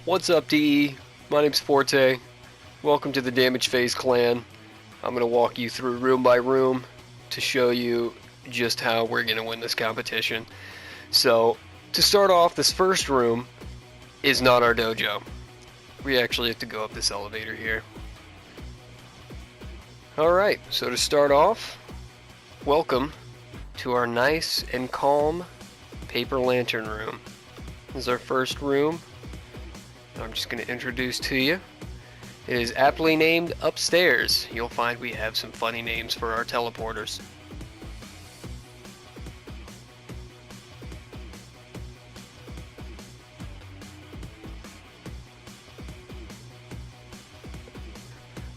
What's up, DE? My name's Forte. Welcome to the Damage Phase clan. I'm going to walk you through room by room to show you just how we're going to win this competition. So, to start off, this first room is not our dojo. We actually have to go up this elevator here. Alright, so to start off, welcome to our nice and calm paper lantern room. This is our first room. I'm just going to introduce to you. It is aptly named Upstairs. You'll find we have some funny names for our teleporters.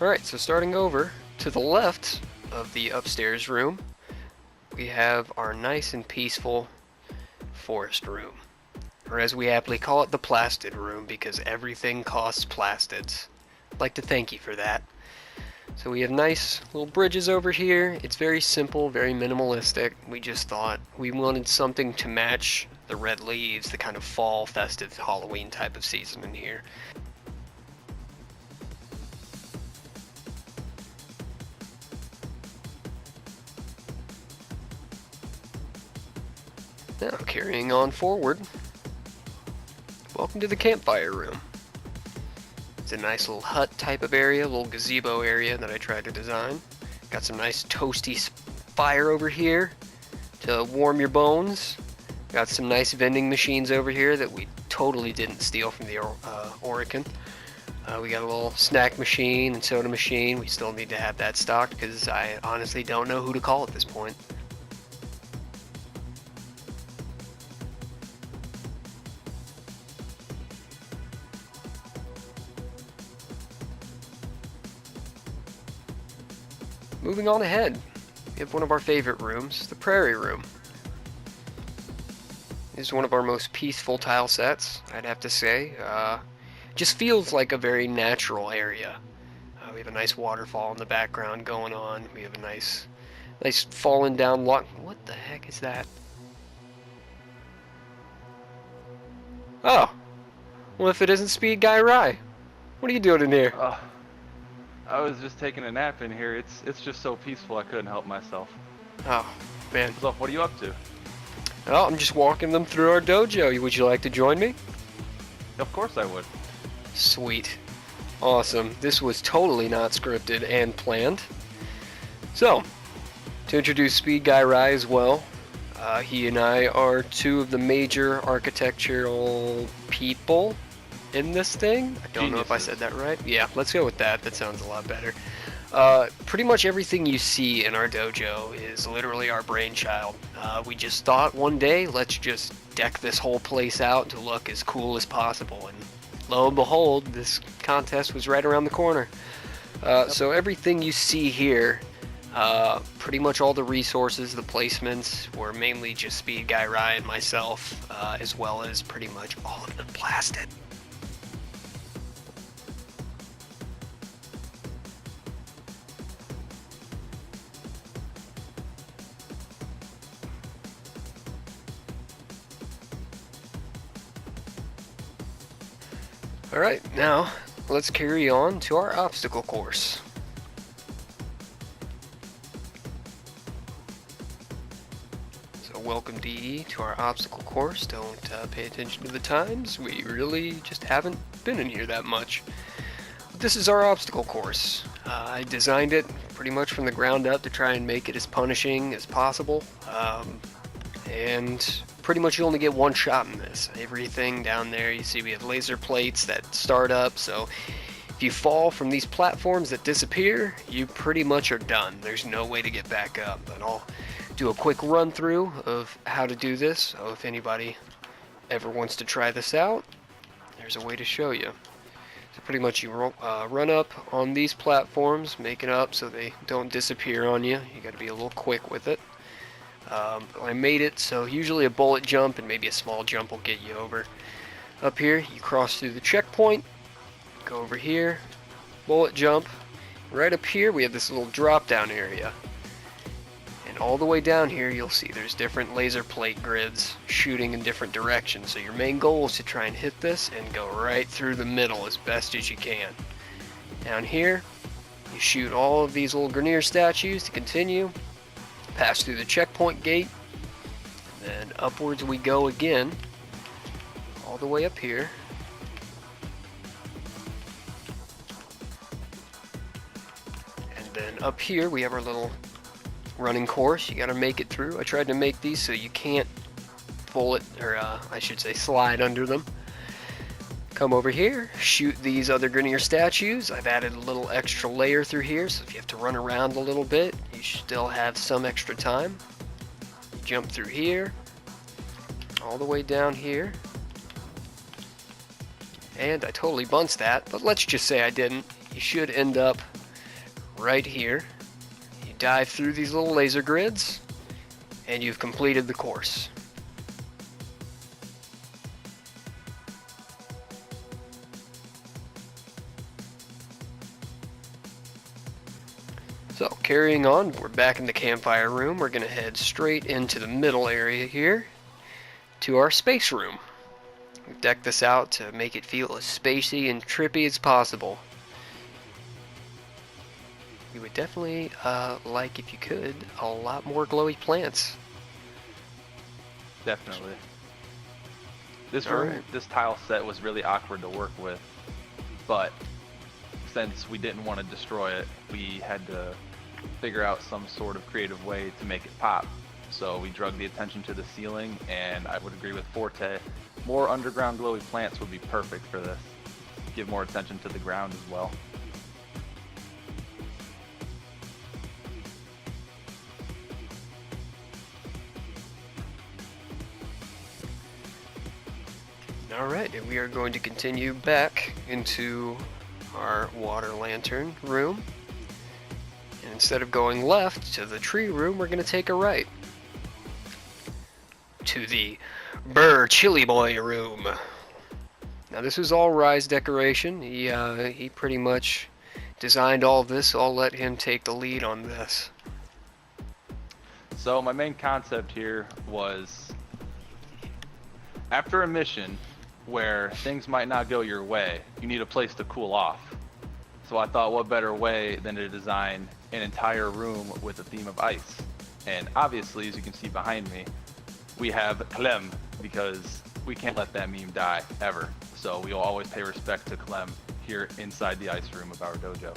Alright, so starting over to the left of the upstairs room, we have our nice and peaceful forest room. Or as we aptly call it, the plastid room, because everything costs plastids. I'd like to thank you for that. So we have nice little bridges over here. It's very simple, very minimalistic. We just thought we wanted something to match the red leaves, the kind of fall, festive, Halloween type of season in here. Now, carrying on forward, welcome to the campfire room. It's a nice little hut type of area, little gazebo area that I tried to design. Got some nice toasty fire over here to warm your bones. Got some nice vending machines over here that we totally didn't steal from the Oregon. We got a little snack machine and soda machine. We still need to have that stocked because I honestly don't know who to call at this point. Moving on ahead, we have one of our favorite rooms, the Prairie Room. This is one of our most peaceful tile sets, I'd have to say. Just feels like a very natural area. We have a nice waterfall in the background going on. We have a nice fallen down log. What the heck is that? Oh, well, if it isn't Speed Guy Rye, what are you doing in here? I was just taking a nap in here. It's just so peaceful I couldn't help myself. Oh, man. So, what are you up to? Well, I'm just walking them through our dojo. Would you like to join me? Of course I would. Sweet. Awesome. This was totally not scripted and planned. So, to introduce Speed Guy Rye as well, he and I are two of the major architectural people in this thing. I don't know if I said that right. Yeah, let's go with that. That sounds a lot better. Pretty much everything you see in our dojo is literally our brainchild. We just thought one day, let's just deck this whole place out to look as cool as possible. And lo and behold, this contest was right around the corner. So everything you see here, pretty much all the resources, the placements, were mainly just Speed Guy Rye and myself, as well as pretty much all of the plastic. Alright, now let's carry on to our obstacle course. So welcome DE to our obstacle course. Don't pay attention to the times. We really just haven't been in here that much. But this is our obstacle course. I designed it pretty much from the ground up to try and make it as punishing as possible. And pretty much you only get one shot in this. Everything down there, you see we have laser plates that start up, so if you fall from these platforms that disappear, you pretty much are done. There's no way to get back up. But I'll do a quick run through of how to do this, so if anybody ever wants to try this out, there's a way to show you. So pretty much you run up on these platforms, make it up so they don't disappear on you. You got to be a little quick with it. I made it so usually a bullet jump and maybe a small jump will get you over. Up here, you cross through the checkpoint, go over here, bullet jump. Right up here, we have this little drop down area. And all the way down here, you'll see there's different laser plate grids shooting in different directions. So your main goal is to try and hit this and go right through the middle as best as you can. Down here, you shoot all of these little Grineer statues to continue, pass through the checkpoint gate, and then upwards we go again, all the way up here. And then up here we have our little running course. You gotta make it through. I tried to make these so you can't bullet, or I should say slide under them. Come over here, shoot these other Grineer statues. I've added a little extra layer through here, so if you have to run around a little bit, you still have some extra time. Jump through here, all the way down here. And I totally bunched that, but let's just say I didn't. You should end up right here. You dive through these little laser grids, and you've completed the course. So, carrying on, we're back in the campfire room. We're going to head straight into the middle area here to our space room. We've decked this out to make it feel as spacey and trippy as possible. You would definitely like, if you could, a lot more glowy plants. Definitely. This room, this tile set was really awkward to work with, but since we didn't want to destroy it, we had to figure out some sort of creative way to make it pop. So we drug the attention to the ceiling, and I would agree with Forte. More underground glowy plants would be perfect for this. Give more attention to the ground as well. Alright, and we are going to continue back into our water lantern room. And instead of going left to the tree room, we're going to take a right to the Burr Chili Boy room. Now this is all Rise decoration. He pretty much designed all of this, so I'll let him take the lead on this. So my main concept here was, after a mission where things might not go your way, you need a place to cool off. So I thought, what better way than to design an entire room with a theme of ice. And obviously, as you can see behind me, we have Clem, because we can't let that meme die, ever. So we will always pay respect to Clem here inside the ice room of our dojo.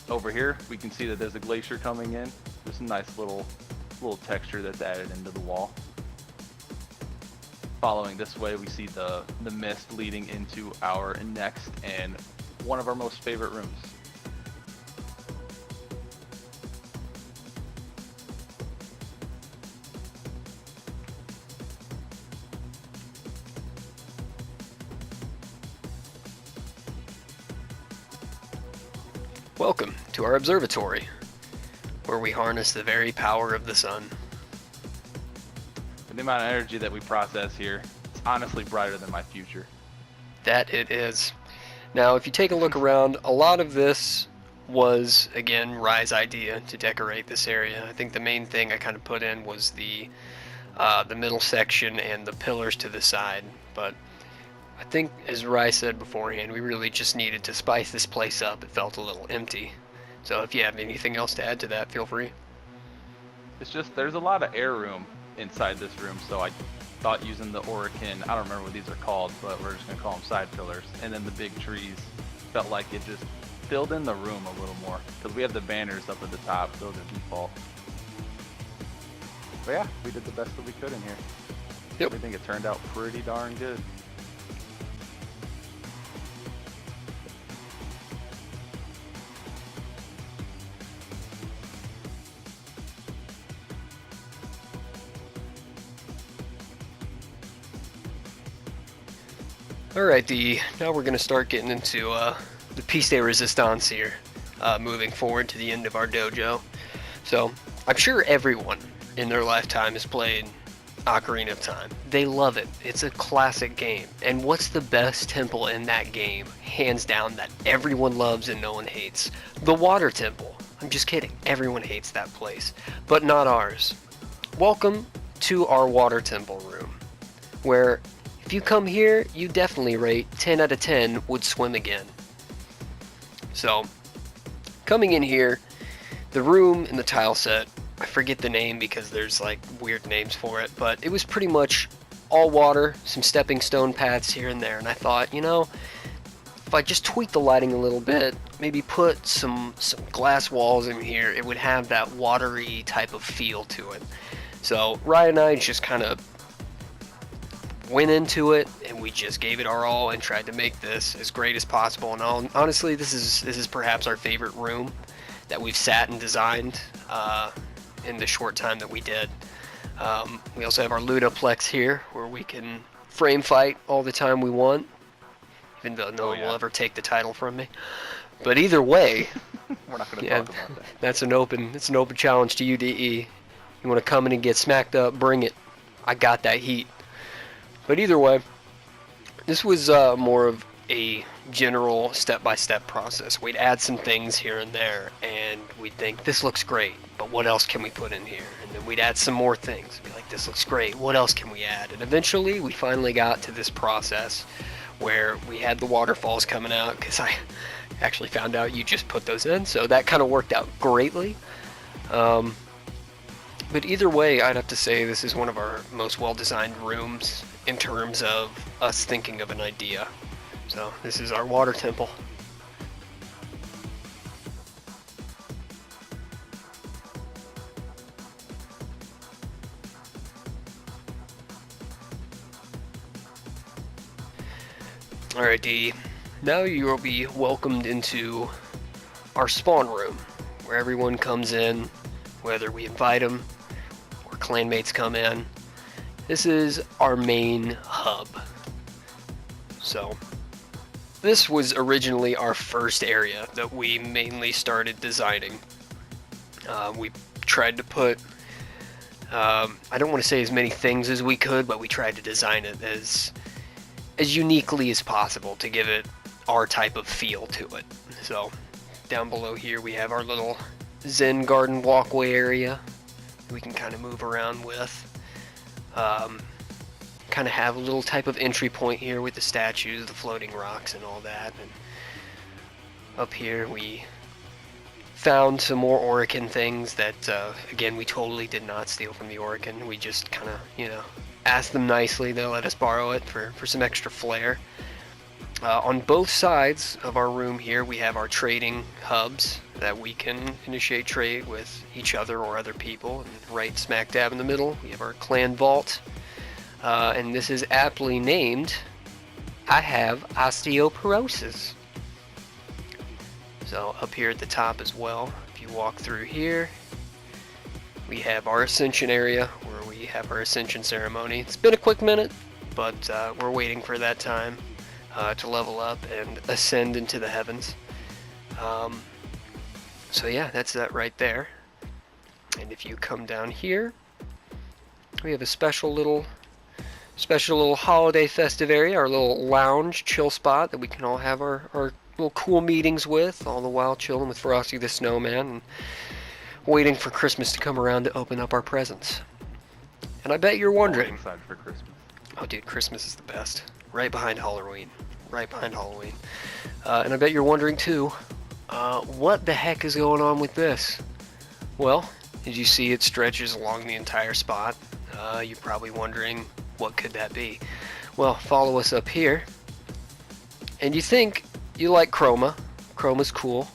Over here, we can see that there's a glacier coming in. There's a nice little texture that's added into the wall. Following this way, we see the mist leading into our next and one of our most favorite rooms. Welcome to our observatory, where we harness the very power of the sun. The amount of energy that we process here, it's honestly brighter than my future. That it is. Now, if you take a look around, a lot of this was, again, Rise idea to decorate this area. I think the main thing I kind of put in was the middle section and the pillars to the side. But I think, as Rise said beforehand, we really just needed to spice this place up. It felt a little empty. So if you have anything else to add to that, feel free. It's just, there's a lot of air room inside this room, so I thought using the Orican, I don't remember what these are called, but we're just going to call them side pillars, and then the big trees, felt like it just filled in the room a little more, because we have the banners up at the top, those are default. But yeah, we did the best that we could in here. Yep. I think it turned out pretty darn good. Alright, now we're going to start getting into the piece de resistance here, moving forward to the end of our dojo. So, I'm sure everyone in their lifetime has played Ocarina of Time. They love it. It's a classic game. And what's the best temple in that game, hands down, that everyone loves and no one hates? The Water Temple. I'm just kidding. Everyone hates that place, but not ours. Welcome to our water temple room, where if you come here, you definitely rate 10 out of 10 would swim again. So, coming in here, the room and the tile set, I forget the name because there's like weird names for it, but it was pretty much all water, some stepping stone paths here and there, and I thought, you know, if I just tweak the lighting a little bit, maybe put some glass walls in here, it would have that watery type of feel to it. So Ryan and I just kind of went into it, and we just gave it our all and tried to make this as great as possible. And honestly, this is perhaps our favorite room that we've sat and designed in the short time that we did. We also have our Ludoplex here, where we can frame fight all the time we want, even though no one will ever take the title from me. But either way, we're not going to talk about that. It's an open challenge to you, DE. You want to come in and get smacked up, bring it. I got that heat. But either way, this was more of a general step-by-step process. We'd add some things here and there, and we'd think, this looks great, but what else can we put in here? And then we'd add some more things. Be like, this looks great, what else can we add? And eventually, we finally got to this process where we had the waterfalls coming out, because I actually found out you just put those in, so that kind of worked out greatly. But either way, I'd have to say this is one of our most well-designed rooms in terms of us thinking of an idea. So this is our water temple. Alright, D. Now you will be welcomed into our spawn room, where everyone comes in, whether we invite them or clanmates come in. This is our main hub. So, this was originally our first area that we mainly started designing. We tried to put, I don't want to say as many things as we could, but we tried to design it as uniquely as possible to give it our type of feel to it. So, down below here we have our little Zen garden walkway area we can kind of move around with. Kind of have a little type of entry point here with the statues, the floating rocks, and all that. And up here we found some more Orican things that, again, we totally did not steal from the Orican. We just kind of, you know, asked them nicely. They'll let us borrow it for some extra flair. On both sides of our room here, we have our trading hubs that we can initiate trade with each other or other people. And right smack dab in the middle, we have our clan vault. And this is aptly named, I have osteoporosis. So up here at the top as well, if you walk through here, we have our ascension area where we have our ascension ceremony. It's been a quick minute, but we're waiting for that time to level up and ascend into the heavens. So yeah, that's that right there. And if you come down here, we have a special little holiday festive area, our little lounge chill spot that we can all have our little cool meetings with, all the while chilling with Frosty the Snowman and waiting for Christmas to come around to open up our presents. And I bet you're wondering, Excited for Christmas. Oh dude, Christmas is the best. Right behind Halloween. And I bet you're wondering too, what the heck is going on with this? Well, as you see, it stretches along the entire spot. You're probably wondering, what could that be? Well, follow us up here. And you think you like chroma. Chroma's cool.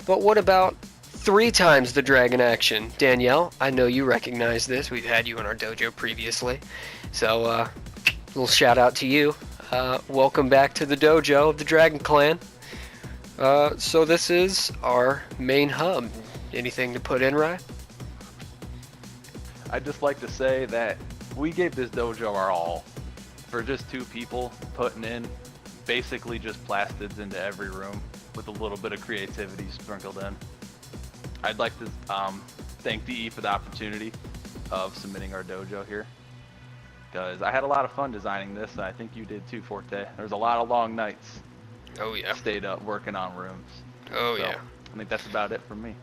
But what about 3 times the dragon action? Danielle, I know you recognize this. We've had you in our dojo previously. So, little shout out to you. Welcome back to the dojo of the Dragon Clan. So this is our main hub. Anything to put in, Ryan? I'd just like to say that we gave this dojo our all. For just 2 people putting in basically just plastids into every room with a little bit of creativity sprinkled in. I'd like to thank DE for the opportunity of submitting our dojo here, because I had a lot of fun designing this, and I think you did too, Forte. There was a lot of long nights. Oh yeah. Stayed up working on rooms. Oh so, yeah. I think that's about it from me.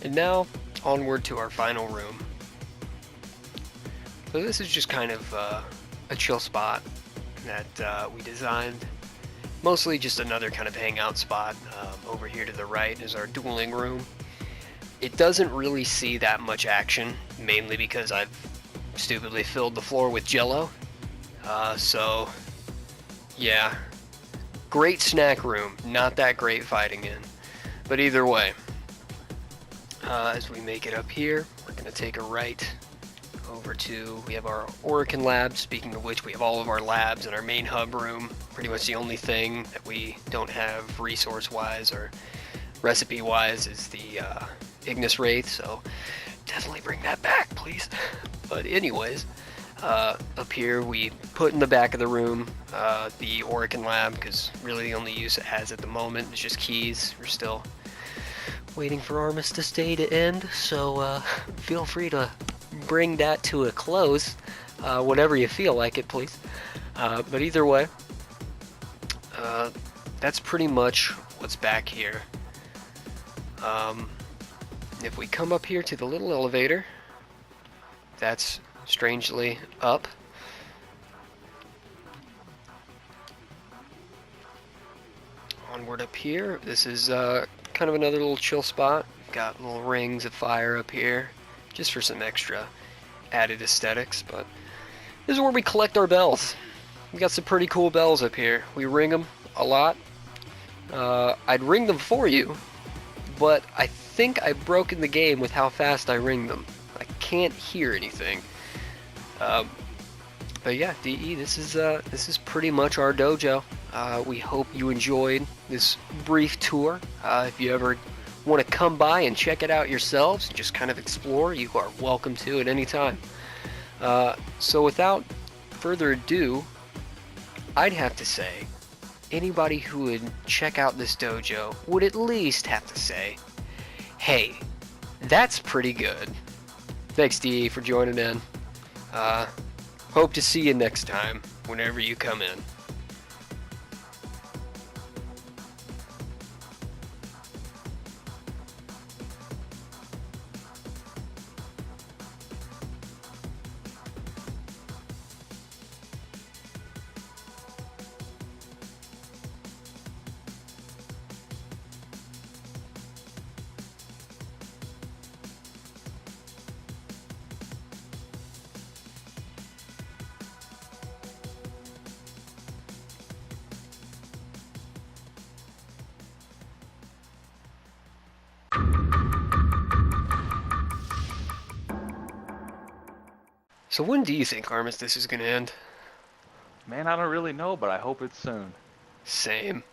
And now, onward to our final room. So this is just kind of a chill spot that we designed. Mostly just another kind of hangout spot. Over here to the right is our dueling room. It doesn't really see that much action, mainly because I've stupidly filled the floor with jello. So, yeah. Great snack room, not that great fighting in. But either way, as we make it up here, we're going to take a right over to, we have our Orican lab. Speaking of which, we have all of our labs in our main hub room. Pretty much the only thing that we don't have resource-wise or recipe-wise is the Ignis Wraith, so definitely bring that back, please. But anyways, up here we put in the back of the room the Orican lab, because really the only use it has at the moment is just keys. We're still waiting for Armistice Day to end, so feel free to bring that to a close whenever you feel like it, please. But either way, that's pretty much what's back here. If we come up here to the little elevator, that's strangely up. Onward up here, this is kind of another little chill spot. Got little rings of fire up here, just for some extra added aesthetics, but this is where we collect our bells. We got some pretty cool bells up here. We ring them a lot. I'd ring them for you, but I think I've broken the game with how fast I ring them. I can't hear anything. But yeah, DE, this is pretty much our dojo. We hope you enjoyed this brief tour. If you ever want to come by and check it out yourselves and just kind of explore, you are welcome to at any time. So without further ado, I'd have to say anybody who would check out this dojo would at least have to say, hey, that's pretty good. Thanks, DE, for joining in. Hope to see you next time whenever you come in. So when do you think Armistice is going to end? Man, I don't really know, but I hope it's soon. Same.